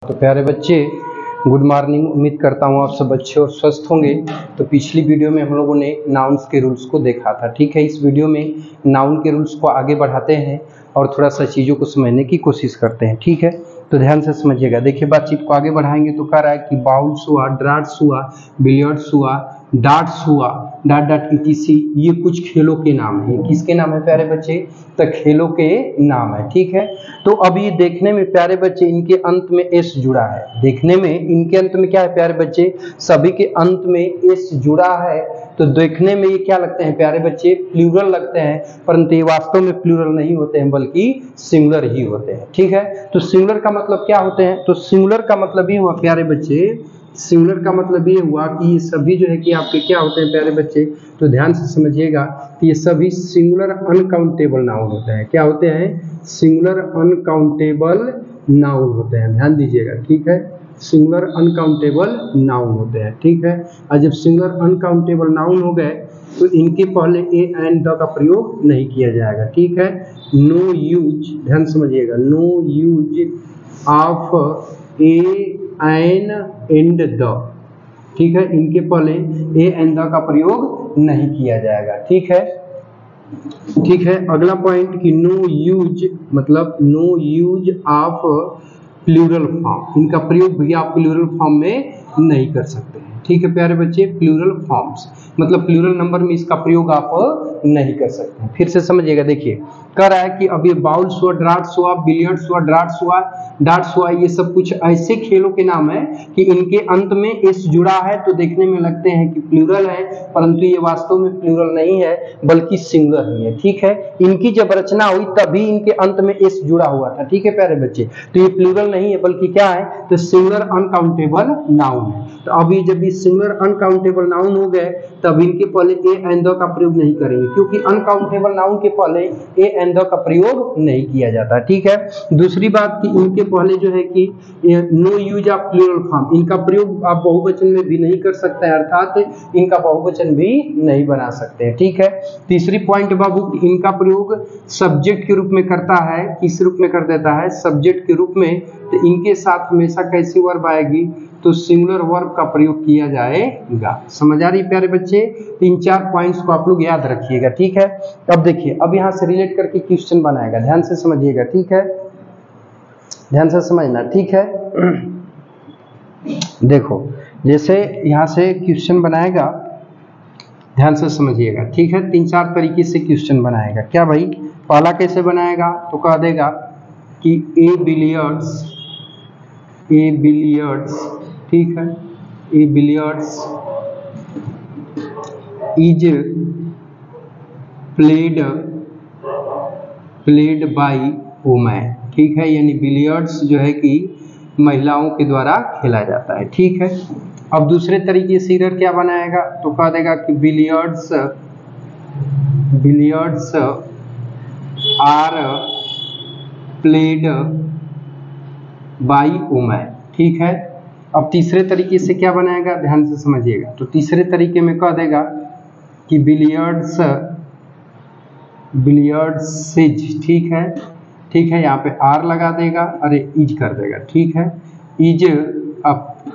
तो प्यारे बच्चे, गुड मॉर्निंग। उम्मीद करता हूँ आप सब अच्छे और स्वस्थ होंगे। तो पिछली वीडियो में हम लोगों ने नाउन्स के रूल्स को देखा था, ठीक है। इस वीडियो में नाउन के रूल्स को आगे बढ़ाते हैं और थोड़ा सा चीज़ों को समझने की कोशिश करते हैं, ठीक है। तो ध्यान से समझिएगा। देखिए, बातचीत को आगे बढ़ाएंगे तो कह रहा है कि बाउल्स हुआ, ड्राट्स हुआ, बिलियर्ड्स हुआ, डार्ट्स हुआ, डाट डाट इटीसी, ये कुछ खेलों के नाम है। किसके नाम है प्यारे बच्चे? तो खेलों के नाम है, ठीक है। तो अब ये देखने में प्यारे बच्चे इनके अंत में एस जुड़ा है। देखने में इनके अंत में क्या है प्यारे बच्चे? सभी के अंत में एस जुड़ा है। तो देखने में ये क्या लगते हैं प्यारे बच्चे? प्लूरल लगते हैं, परंतु ये वास्तव में प्लूरल नहीं होते हैं बल्कि सिंगुलर ही होते हैं, ठीक है। तो सिंगुलर का मतलब क्या होते हैं? तो सिंगुलर का मतलब ये हुआ प्यारे बच्चे, सिंगुलर का मतलब ये हुआ कि ये सभी जो है कि आपके क्या होते हैं प्यारे बच्चे? तो ध्यान से समझिएगा कि ये सभी सिंगुलर अनकाउंटेबल नाउन होते हैं। क्या होते हैं? सिंगुलर अनकाउंटेबल नाउन होते हैं। ध्यान दीजिएगा, ठीक है। सिंगुलर अनकाउंटेबल नाउन होते हैं, ठीक है। और जब सिंगुलर अनकाउंटेबल नाउन हो गए तो इनके पहले ए एंड द का प्रयोग नहीं किया जाएगा, ठीक है। नो यूज, ध्यान समझिएगा, no use of a an and the, ठीक है। इनके पहले ए एंड द का प्रयोग नहीं किया जाएगा, ठीक है, ठीक है। अगला पॉइंट कि नो यूज मतलब no use of plural form, इनका प्रयोग भी आप प्लूरल फॉर्म में नहीं कर सकते हैं, ठीक है प्यारे बच्चे। प्लूरल फॉर्म्स मतलब प्लूरल नंबर में इसका प्रयोग आप नहीं कर सकते हैं। फिर से समझिएगा, देखिए कह रहा है कि अब ये बाउल्स हुआ, ड्राट्स हुआ, बिलियर्ड्स हुआ, ड्राट्स हुआ, डार्ट्स हुआ, ये सब कुछ ऐसे खेलों के नाम है कि इनके अंत में एस जुड़ा है तो देखने में लगते हैं कि प्लूरल है, परंतु ये वास्तव में प्लूरल नहीं है बल्कि सिंगुलर ही है, ठीक है। इनकी जब रचना हुई तभी इनके अंत में एस जुड़ा हुआ था, ठीक है प्यारे बच्चे। तो ये प्लूरल नहीं है बल्कि क्या है? तो सिंगुलर अनकाउंटेबल नाउन है। तो अभी जब ये सिंगुलर अनकाउंटेबल नाउन हो गए तब इनके पहले ए एंड द का प्रयोग नहीं करेंगे, क्योंकि अनकाउंटेबल नाउन के पहले ए एंड द का प्रयोग नहीं किया जाता, ठीक है। दूसरी बात कि इनके पहले जो है कि no use of plural form, इनका प्रयोग आप बहुवचन में भी नहीं कर सकते हैं, अर्थात इनका बहुवचन भी नहीं बना सकते हैं, ठीक है। तीसरी पॉइंट बाबू, इनका प्रयोग सब्जेक्ट के रूप में करता है। किस रूप में कर देता है? सब्जेक्ट के रूप में। तो इनके साथ हमेशा कैसी वर्ब आएगी? तो सिंगुलर वर्ब का प्रयोग किया जाएगा। समझ आ रही प्यारे बच्चे? इन चार पॉइंट्स को आप लोग याद रखिएगा, ठीक है। अब देखिए, अब यहाँ से रिलेट करके क्वेश्चन बनाएगा, ध्यान से समझिएगा, ठीक है। ध्यान से समझना, ठीक है। देखो, जैसे यहाँ से क्वेश्चन बनाएगा, ध्यान से समझिएगा, ठीक है। तीन चार तरीके से क्वेश्चन बनाएगा। क्या भाई? पहला कैसे बनाएगा? तो कह देगा कि ए बिलियर्ड्स, ठीक है, a billiards is played by women, ठीक है। यानी बिलियर्ड्स जो है कि महिलाओं के द्वारा खेला जाता है, ठीक है। अब दूसरे तरीके से इधर क्या बनाएगा? तो कह देगा कि billiards are played by women, ठीक है। अब तीसरे तरीके से क्या बनाएगा? ध्यान से समझिएगा। तो तीसरे तरीके में कह देगा कि बिलियर्ड्स, ठीक है, ठीक है। यहाँ पे आर लगा देगा, अरे इज कर देगा, ठीक है। इज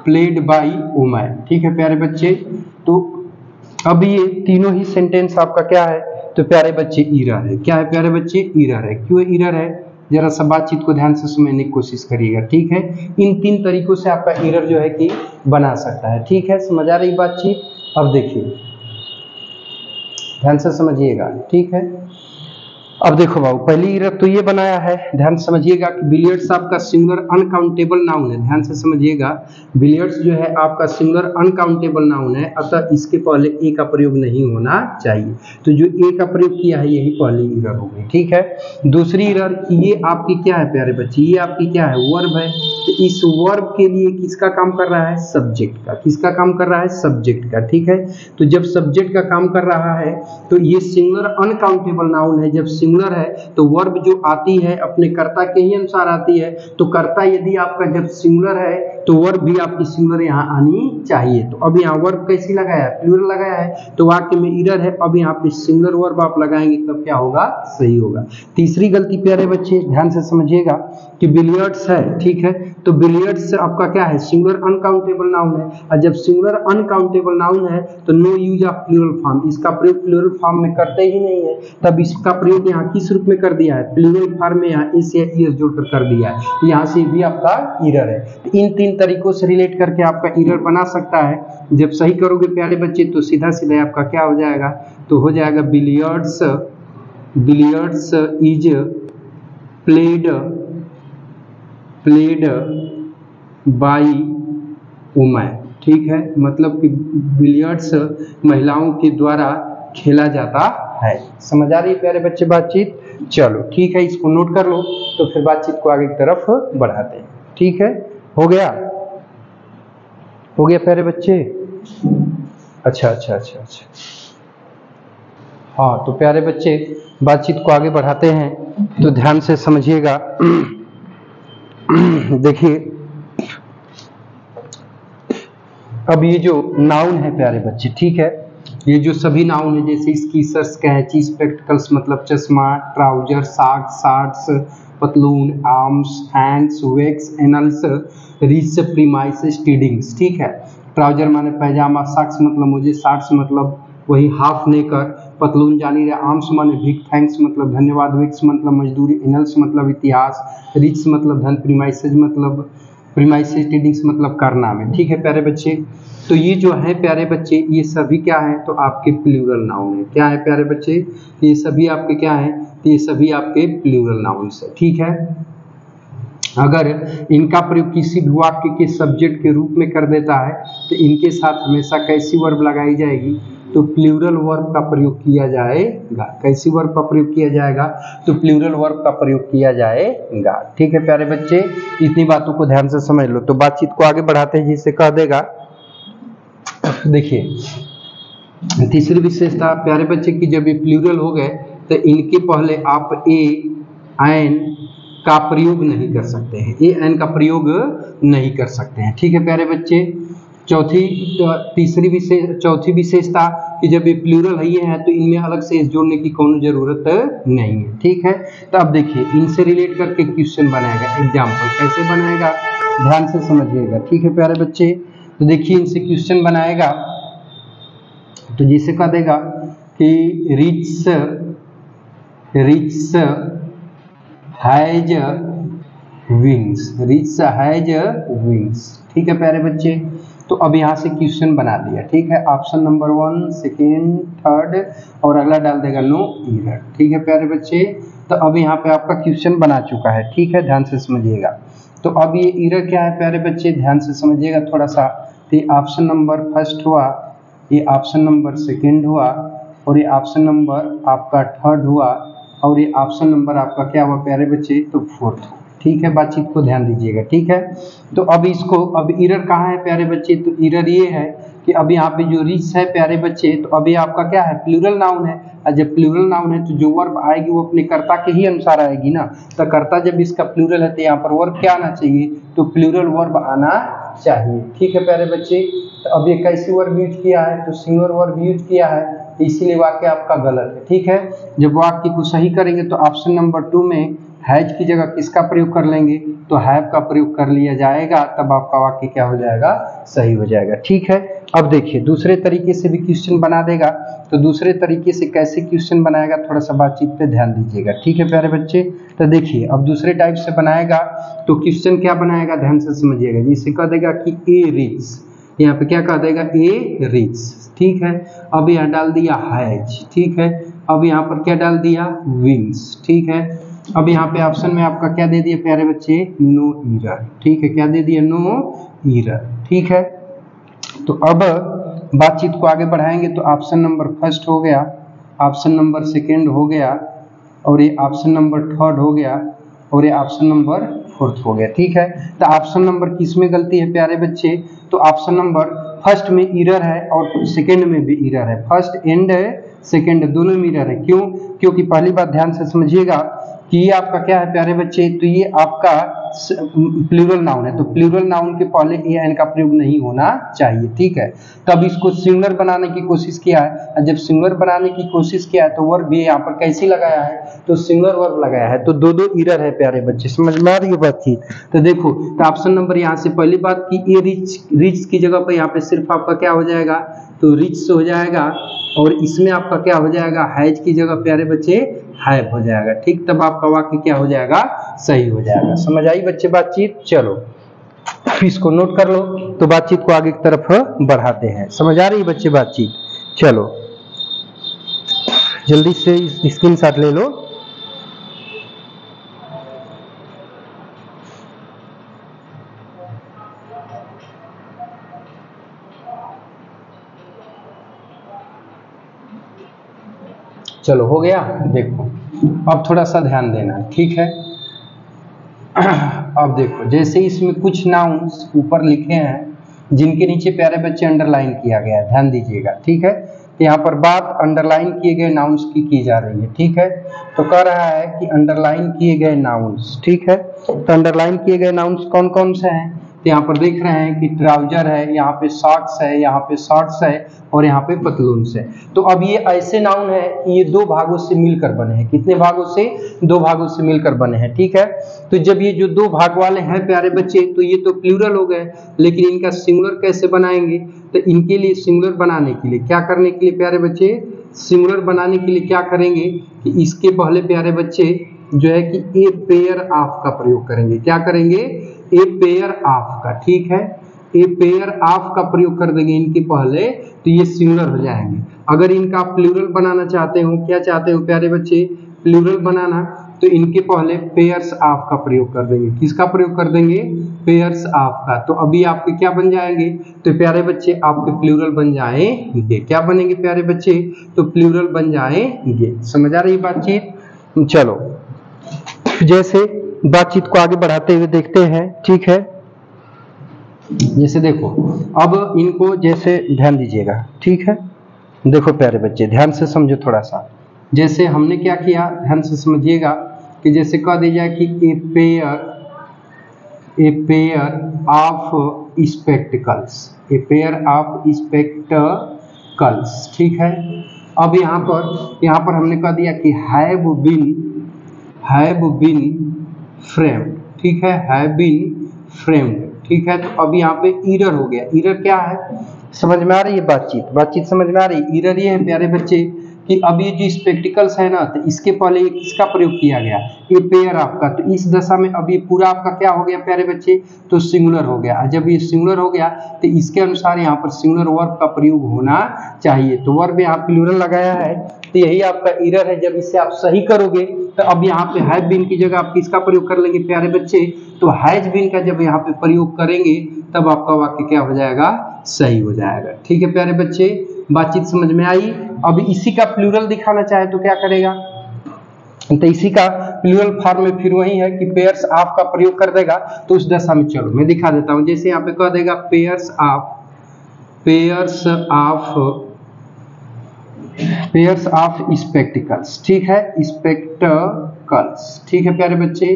प्लेड बाय वुमेन, ठीक है प्यारे बच्चे। तो अब ये तीनों ही सेंटेंस आपका क्या है? तो प्यारे बच्चे एरर है। क्या है प्यारे बच्चे? एरर है। क्यों एरर है? जरा सा बातचीत को ध्यान से समझने की कोशिश करिएगा, ठीक है। इन तीन तरीकों से आपका एरर जो है कि बना सकता है, ठीक है। समझ आ रही बातचीत? अब देखिए, ध्यान से समझिएगा, ठीक है। अब देखो बाबू, पहली एरर तो ये बनाया है, ध्यान समझिएगा कि बिलियर्ड्स आपका सिंगुलर अनकाउंटेबल नाउन है। ध्यान से समझिएगा, बिलियर्ड्स जो है आपका सिंगुलर अनकाउंटेबल नाउन है, अतः इसके पहले ए का प्रयोग नहीं होना चाहिए। तो जो ए का प्रयोग किया है यही पहली एरर हो गई, ठीक है। दूसरी एरर, ये आपकी क्या है प्यारे बच्चे? ये आपकी क्या है? वर्ब है। तो इस वर्ब के लिए किसका काम कर रहा है? सब्जेक्ट का। किसका काम कर रहा है? सब्जेक्ट का, ठीक है। तो जब सब्जेक्ट का काम कर रहा है तो ये सिंगुलर अनकाउंटेबल नाउन है। जब सिंगुलर है तो वर्ब जो आती है अपने कर्ता के ही अनुसार आती है। तो कर्ता यदि आपका जब सिंगुलर है तो वर्ब भी आपकी सिंगुलर यहाँ आनी चाहिए। तो अब यहाँ वर्ब कैसी लगाया है? प्लूरल लगाया है, तो वाक्य में एरर है। अब यहाँ पे सिंगुलर वर्ब आप लगाएंगे तब क्या होगा? सही होगा। तीसरी गलती प्यारे बच्चे ध्यान से समझिएगा कि बिलियर्ड्स है, ठीक है, तो बिलियर्ड्स आपका क्या है, सिंगुलर अनकाउंटेबल नाउन है, और जब सिंगुलर अनकाउंटेबल नाउन है तो no use of plural form, इसका प्रयोग प्लूरल फॉर्म में करते ही नहीं है, तब इसका प्रयोग यहाँ किस रूप में कर दिया है, प्लूरल फॉर्म में यहाँ एस या ईएस जोड़कर कर दिया है, यहाँ से भी आपका एरर है। तो इन 3 तरीकों से रिलेट करके आपका एरर बना सकता है। जब सही करोगे प्यारे बच्चे तो सीधा सीधा आपका क्या हो जाएगा, तो हो जाएगा billiards is played by women, ठीक है, मतलब कि बिलियर्ड्स महिलाओं के द्वारा खेला जाता है। समझ आ रही है प्यारे बच्चे बातचीत? चलो ठीक है, इसको नोट कर लो, तो फिर बातचीत को आगे की तरफ बढ़ाते हैं। ठीक है, हो गया प्यारे बच्चे? अच्छा। हाँ, तो प्यारे बच्चे बातचीत को आगे बढ़ाते हैं, तो ध्यान से समझिएगा। देखिए, अब ये जो नाउन है प्यारे बच्चे, ठीक है, ये जो सभी नाउन है, जैसे स्कीसर्स का है, चीज स्पेक्टिकल्स मतलब चश्मा, ट्राउजर, सॉक्स, शॉर्ट्स, पतलून, arms, hands, wax, annals, rich, premises, tidings, ठीक है। ट्राउजर माने पैजामा, सॉक्स मतलब मुझे, शॉर्ट्स मतलब वही हाफ नेकर, पतलून जानी रहे, आर्म्स माने भिक, थैंक्स मतलब धन्यवाद, वैक्स मतलब मजदूरी, एनल्स मतलब इतिहास, रिच मतलब धन, प्रीमाइसेस मतलब प्रीमाइसेस, टीडिंग्स मतलब करना में, ठीक है प्यारे बच्चे। तो ये जो है प्यारे बच्चे, ये सभी क्या है, तो आपके प्लूरल नाउन है। क्या है प्यारे बच्चे? ये सभी आपके क्या है, ये सभी आपके प्लूरल नाउन है, ठीक है। अगर इनका प्रयोग किसी भी वाक्य के सब्जेक्ट के रूप में कर देता है तो इनके साथ हमेशा कैसी वर्ब लगाई जाएगी, तो प्लूरल वर्ब का प्रयोग किया जाएगा। कैसी वर्ब का प्रयोग किया जाएगा, तो प्लूरल वर्ब का प्रयोग किया जाएगा, ठीक है प्यारे बच्चे। इतनी बातों को ध्यान से समझ लो, तो बातचीत को आगे बढ़ाते हैं, जिससे कह देगा। देखिए, तीसरी विशेषता प्यारे बच्चे की, जब ये प्लूरल हो गए तो इनके पहले आप ए एन का प्रयोग नहीं कर सकते हैं, ए एन का प्रयोग नहीं कर सकते हैं, ठीक है प्यारे बच्चे। चौथी विशेषता कि जब ये प्लूरल है ये है तो इनमें अलग से एस जोड़ने की कोई जरूरत नहीं है, ठीक है। तो अब देखिए, इनसे रिलेट करके क्वेश्चन बनाएगा, एग्जाम्पल कैसे बनाएगा, ध्यान से समझिएगा, ठीक है प्यारे बच्चे। तो देखिए, इनसे क्वेश्चन बनाएगा, तो जिसे कह देगा कि रिच हैज विंग्स, ठीक है प्यारे बच्चे। तो अब यहाँ से क्वेश्चन बना दिया, ठीक है, ऑप्शन नंबर 1, सेकेंड, थर्ड, और अगला डाल देगा नो एरर, ठीक है प्यारे बच्चे। तो अब यहाँ पे आपका क्वेश्चन बना चुका है, ठीक है, ध्यान से समझिएगा। तो अब ये एरर क्या है प्यारे बच्चे, ध्यान से समझिएगा थोड़ा सा। तो ये ऑप्शन नंबर फर्स्ट हुआ, ये ऑप्शन नंबर सेकेंड हुआ, और ये ऑप्शन नंबर आपका थर्ड हुआ, और ये ऑप्शन नंबर आपका क्या हुआ प्यारे बच्चे, तो फोर्थ, ठीक है। बातचीत को ध्यान दीजिएगा, ठीक है। तो अब इसको, अब एरर कहाँ है प्यारे बच्चे, तो एरर ये है कि अब यहाँ पे जो रिच है प्यारे बच्चे, तो अभी आपका क्या है, प्लूरल नाउन है, और जब प्लूरल नाउन है तो जो वर्ब आएगी वो अपने कर्ता के ही अनुसार आएगी ना। तो कर्ता जब इसका प्लूरल है तो यहाँ पर वर्ब क्या आना चाहिए, तो प्लूरल वर्ब आना चाहिए, ठीक है प्यारे बच्चे। तो अब ये कैसी वर्ब यूज किया है, तो सिंगुलर वर्ब यूज किया है, इसीलिए वाक्य आपका गलत है, ठीक है। जब वाक्य को सही करेंगे तो ऑप्शन नंबर 2 में हैज की जगह किसका प्रयोग कर लेंगे, तो हैव का प्रयोग कर लिया जाएगा, तब आपका वाक्य क्या हो जाएगा, सही हो जाएगा, ठीक है। अब देखिए, दूसरे तरीके से भी क्वेश्चन बना देगा, तो दूसरे तरीके से कैसे क्वेश्चन बनाएगा, थोड़ा सा बातचीत पे ध्यान दीजिएगा, ठीक है प्यारे बच्चे। तो देखिए, अब दूसरे टाइप से बनाएगा, तो क्वेश्चन क्या बनाएगा, ध्यान से समझिएगा। जिसे कह देगा कि ए रिच, यहाँ पे क्या कह देगा, ए रिच, ठीक है। अब यहाँ डाल दिया हैज, ठीक है। अब यहाँ पर क्या डाल दिया, विंग्स, ठीक है। अब यहाँ पे ऑप्शन में आपका क्या दे दिया प्यारे बच्चे, नो एरर, ठीक है। क्या दे दिया, नो एरर, ठीक है। तो अब बातचीत को आगे बढ़ाएंगे, तो ऑप्शन नंबर फर्स्ट हो गया, ऑप्शन नंबर सेकेंड हो गया, और ये ऑप्शन नंबर थर्ड हो गया, और ये ऑप्शन नंबर फोर्थ हो गया, ठीक है। तो ऑप्शन नंबर किस में गलती है प्यारे बच्चे, तो ऑप्शन नंबर फर्स्ट में एरर है और सेकेंड में भी एरर है, फर्स्ट एंड सेकेंड दोनों में एरर है। क्यों? क्योंकि पहली बात ध्यान से समझिएगा कि ये आपका क्या है प्यारे बच्चे, तो ये आपका प्लूरल नाउन है, तो प्लूरल नाउन के पहले ए एन का प्रयोग नहीं होना चाहिए, ठीक है। तब इसको सिंगुलर बनाने की कोशिश किया है, और जब सिंगुलर बनाने की कोशिश किया है तो वर्ब भी यहाँ पर कैसी लगाया है, तो सिंगुलर वर्ब लगाया है, तो दो दो एरर है प्यारे बच्चे, समझ में आ रही है बातचीत। तो देखो, तो ऑप्शन नंबर यहाँ से पहली बात की ये रिच की जगह पर यहाँ पे सिर्फ आपका क्या हो जाएगा, तो रिच से हो जाएगा, और इसमें आपका क्या हो जाएगा, हैज की जगह प्यारे बच्चे हैव हो जाएगा, ठीक। तब आपका वाक्य क्या हो जाएगा, सही हो जाएगा। समझ आई बच्चे बातचीत। चलो इसको नोट कर लो, तो बातचीत को आगे की तरफ बढ़ाते हैं। समझ आ रही है बच्चे बातचीत। चलो जल्दी से स्क्रीनशॉट ले लो। चलो हो गया। देखो अब थोड़ा सा ध्यान देना, ठीक है। अब देखो, जैसे इसमें कुछ नाउन्स ऊपर लिखे हैं जिनके नीचे प्यारे बच्चे अंडरलाइन किया गया है, ध्यान दीजिएगा, ठीक है। तो यहाँ पर बात अंडरलाइन किए गए नाउन्स की जा रही है, ठीक है। तो कह रहा है कि अंडरलाइन किए गए नाउन्स, ठीक है। तो अंडरलाइन किए गए नाउन्स कौन कौन से हैं, तो यहाँ पर देख रहे हैं कि ट्राउजर है, यहाँ पे सॉक्स है, यहाँ पे शॉर्ट्स है, और यहाँ पे पतलून्स है। तो अब ये ऐसे नाउन है कि ये दो भागों से मिलकर बने हैं। कितने भागों से, दो भागों से मिलकर बने हैं, ठीक है। तो जब ये जो दो भाग वाले हैं प्यारे बच्चे, तो ये तो प्लूरल हो गए, लेकिन इनका सिंगुलर कैसे बनाएंगे, तो इनके लिए सिंगुलर बनाने के लिए क्या करने के लिए प्यारे बच्चे, सिंगुलर बनाने के लिए क्या करेंगे कि इसके पहले प्यारे बच्चे जो है कि ए पेयर ऑफ का प्रयोग करेंगे। क्या करेंगे, ए पेयर ऑफ का, ठीक है। ए पेयर ऑफ का प्रयोग कर देंगे इनके पहले, तो ये सिंगुलर हो जाएंगे। अगर इनका आप प्लूरल बनाना चाहते हो, क्या चाहते हो प्यारे बच्चे, प्लूरल बनाना, तो इनके पहले पेयर्स ऑफ का प्रयोग कर देंगे। किसका प्रयोग कर देंगे, पेयर्स ऑफ का। तो अभी आपके क्या बन जाएंगे, तो प्यारे बच्चे आपके प्लूरल बन जाएंगे। क्या बनेंगे प्यारे बच्चे, तो प्लूरल बन जाएंगे। समझ आ रही बातचीत। चलो जैसे बातचीत को आगे बढ़ाते हुए देखते हैं, ठीक है। जैसे देखो, अब इनको जैसे ध्यान दीजिएगा, ठीक है। देखो प्यारे बच्चे ध्यान से समझो थोड़ा सा। जैसे हमने क्या किया, ध्यान से समझिएगा, कि जैसे कह दिया जाए कि a pair of spectacles, a pair of spectacles, ठीक है। अब यहाँ पर हमने कह दिया कि हैव बीन फ्रेम्ड, ठीक है, हैव बीन फ्रेम्ड, ठीक है। तो अब यहाँ पे ईरर हो गया। ईरर क्या है, समझ में आ रही है बातचीत समझ में आ रही है। ईरर ये है प्यारे बच्चे कि अब ये जो स्पेक्टिकल्स है ना, तो इसके पहले ये किसका प्रयोग किया गया, ये पेयर आपका। तो इस दशा में अब ये पूरा आपका क्या हो गया प्यारे बच्चे, तो सिंगुलर हो गया। जब ये सिंगुलर हो गया तो इसके अनुसार यहाँ पर सिंगुलर वर्ब का प्रयोग होना चाहिए। तो वर्ब यहाँ प्लूरल लगाया है, तो यही आपका ईरर है। जब इसे आप सही करोगे तो अब यहाँ पे हैव बीन की जगह आप किसका प्रयोग कर लेंगे प्यारे बच्चे, तो हैज बीन का जब यहाँ पे प्रयोग करेंगे तब आपका वाक्य क्या हो जाएगा, सही हो जाएगा। ठीक है प्यारे बच्चे, बातचीत समझ में आई। अब इसी का प्लूरल दिखाना चाहे तो क्या करेगा, तो इसी का प्लूरल फॉर्म में फिर वही है कि पेयर्स ऑफ का प्रयोग कर देगा। तो उस दशा में चलो मैं दिखा देता हूं। जैसे यहाँ पे कह देगा पेयर्स ऑफ स्पेक्टिकल्स, ठीक है, स्पेक्टिकल्स, ठीक है प्यारे बच्चे।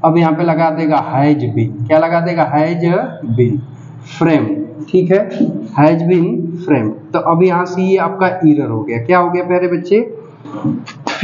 अब यहाँ पे लगा देगा हैज बीन, क्या लगा देगा, हैज बीन फ्रेम्ड, ठीक है, हैज बीन फ्रेम्ड। तो अब यहाँ से ये आपका ईरर हो गया। क्या हो गया प्यारे बच्चे,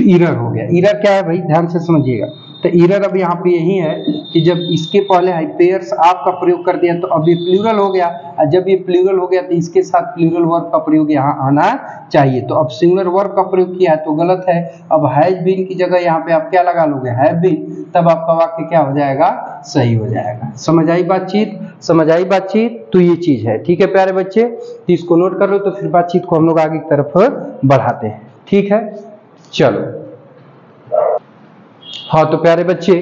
ईरर हो गया। ईरर क्या है भाई, ध्यान से समझिएगा। तो ईरर अब यहाँ पे यही है कि जब इसके पहले पेयर्स ऑफ का प्रयोग कर दिया तो अब ये प्लूरल हो गया, और जब ये प्लूरल हो गया तो इसके साथ प्लूरल वर्ब का प्रयोग यहाँ आना चाहिए। तो अब सिंगुलर वर्ब का प्रयोग किया है तो गलत है। अब हैज बीन की जगह यहाँ पे आप क्या लगा लोगे, हैव बीन, तब आपका वाक्य क्या हो जाएगा, सही हो जाएगा। समझ आई बातचीत, समझ आई बातचीत। तो ये चीज है, ठीक है प्यारे बच्चे, तो इसको नोट कर लो। तो फिर बातचीत को हम लोग आगे की तरफ बढ़ाते हैं, ठीक है। चलो हाँ, तो प्यारे बच्चे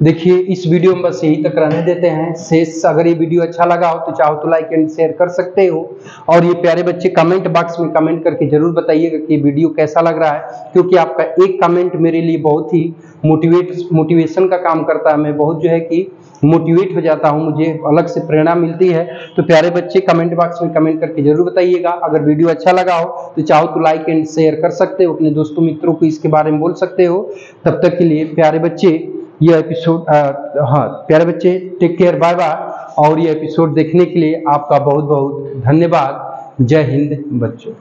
देखिए इस वीडियो में बस यही तक रहने देते हैं। शेष अगर ये वीडियो अच्छा लगा हो तो चाहो तो लाइक एंड शेयर कर सकते हो, और ये प्यारे बच्चे कमेंट बॉक्स में कमेंट करके जरूर बताइएगा कि वीडियो कैसा लग रहा है, क्योंकि आपका एक कमेंट मेरे लिए बहुत ही मोटिवेशन का काम करता है। मैं बहुत जो है कि मोटिवेट हो जाता हूँ, मुझे अलग से प्रेरणा मिलती है। तो प्यारे बच्चे कमेंट बॉक्स में कमेंट करके जरूर बताइएगा। अगर वीडियो अच्छा लगा हो तो चाहो तो लाइक एंड शेयर कर सकते हो, अपने दोस्तों मित्रों को इसके बारे में बोल सकते हो। तब तक के लिए प्यारे बच्चे ये एपिसोड प्यारे बच्चे टेक केयर, बाय बाय। और ये एपिसोड देखने के लिए आपका बहुत बहुत धन्यवाद। जय हिंद बच्चों।